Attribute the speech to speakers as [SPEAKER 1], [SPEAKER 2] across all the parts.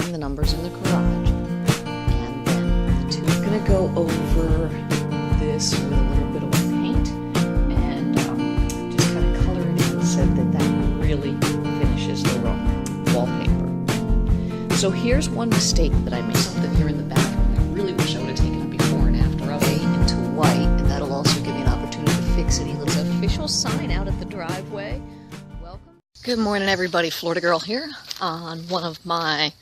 [SPEAKER 1] reading the numbers in the garage. And then the two are going to go over this with a little bit of paint and just kind of color it in, said that really finishes the wallpaper. So here's one mistake that I made. Something here in the bathroom. I really wish I would have taken a before and after of it into white, and that'll also give me an opportunity to fix it. There's an official sign out at the driveway. Welcome. Good morning, everybody. Florida Girl here on one of my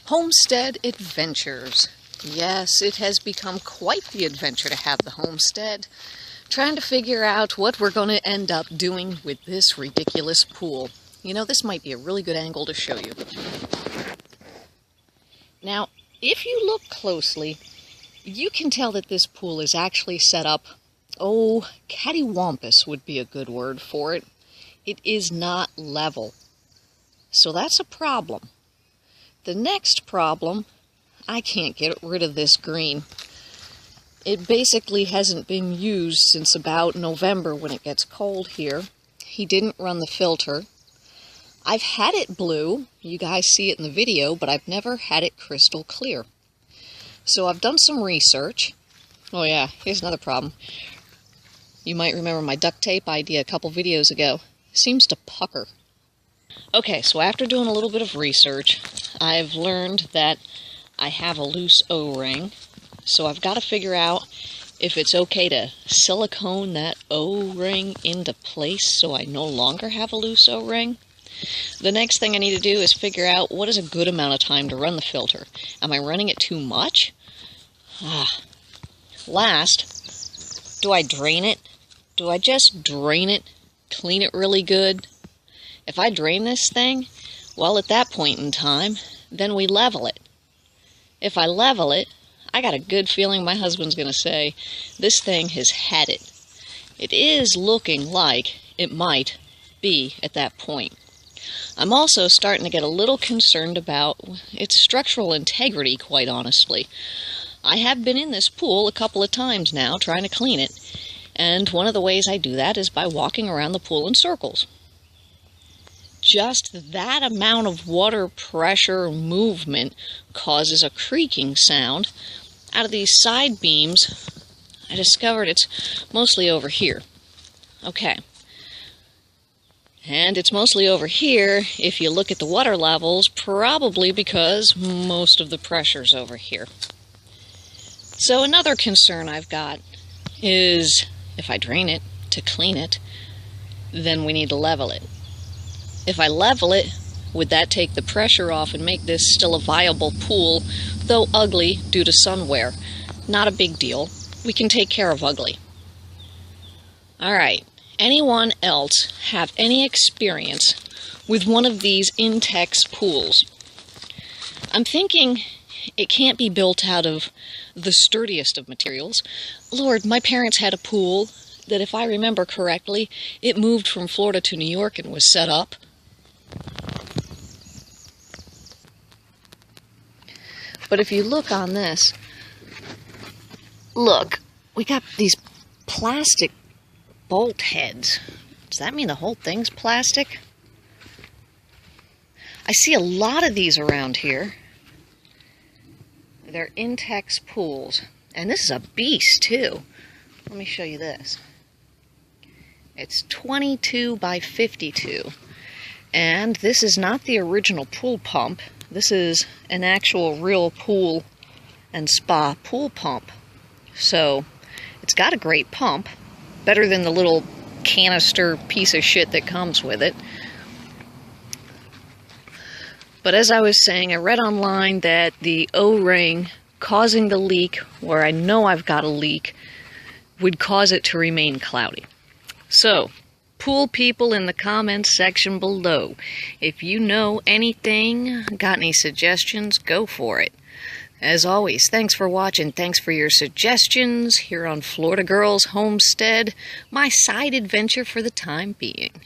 [SPEAKER 1] homestead adventures. Yes, it has become quite the adventure to have the homestead. Trying to figure out what we're going to end up doing with this ridiculous pool. You know, this might be a really good angle to show you. Now, if you look closely, you can tell that this pool is actually set up, cattywampus would be a good word for it. It is not level. So that's a problem. The next problem, I can't get rid of this green. It basically hasn't been used since about November when it gets cold here. He didn't run the filter. I've had it blue. You guys see it in the video, but I've never had it crystal clear. So I've done some research. Oh yeah, here's another problem. You might remember my duct tape idea a couple videos ago. It seems to pucker. Okay, so after doing a little bit of research, I've learned that I have a loose O-ring. So I've got to figure out if it's okay to silicone that O-ring into place so I no longer have a loose O-ring. The next thing I need to do is figure out what is a good amount of time to run the filter. Am I running it too much? Last, do I drain it? Do I just drain it, clean it really good? If I drain this thing, well, at that point in time, then we level it. If I level it, I got a good feeling my husband's going to say, this thing has had it. It is looking like it might be at that point. I'm also starting to get a little concerned about its structural integrity, quite honestly. I have been in this pool a couple of times now trying to clean it, and one of the ways I do that is by walking around the pool in circles. Just that amount of water pressure movement causes a creaking sound. Out of these side beams, I discovered it's mostly over here. Okay. And it's mostly over here, if you look at the water levels, probably because most of the pressure's over here. So another concern I've got is if I drain it to clean it, then we need to level it. If I level it, would that take the pressure off and make this still a viable pool, though ugly due to sun wear? Not a big deal. We can take care of ugly. All right. Anyone else have any experience with one of these Intex pools? I'm thinking it can't be built out of the sturdiest of materials. Lord, my parents had a pool that, if I remember correctly, it moved from Florida to New York and was set up. But if you look on this, look, we got these plastic bolt heads. Does that mean the whole thing's plastic? I see a lot of these around here. They're Intex pools. And this is a beast, too. Let me show you this. It's 22 by 52. And this is not the original pool pump. This is an actual real pool and spa pool pump. So, it's got a great pump. Better than the little canister piece of shit that comes with it. But as I was saying, I read online that the O-ring causing the leak, where I know I've got a leak, would cause it to remain cloudy. So, pool people in the comments section below, if you know anything, got any suggestions, go for it. As always, thanks for watching, thanks for your suggestions here on Florida Girls Homestead, my side adventure for the time being.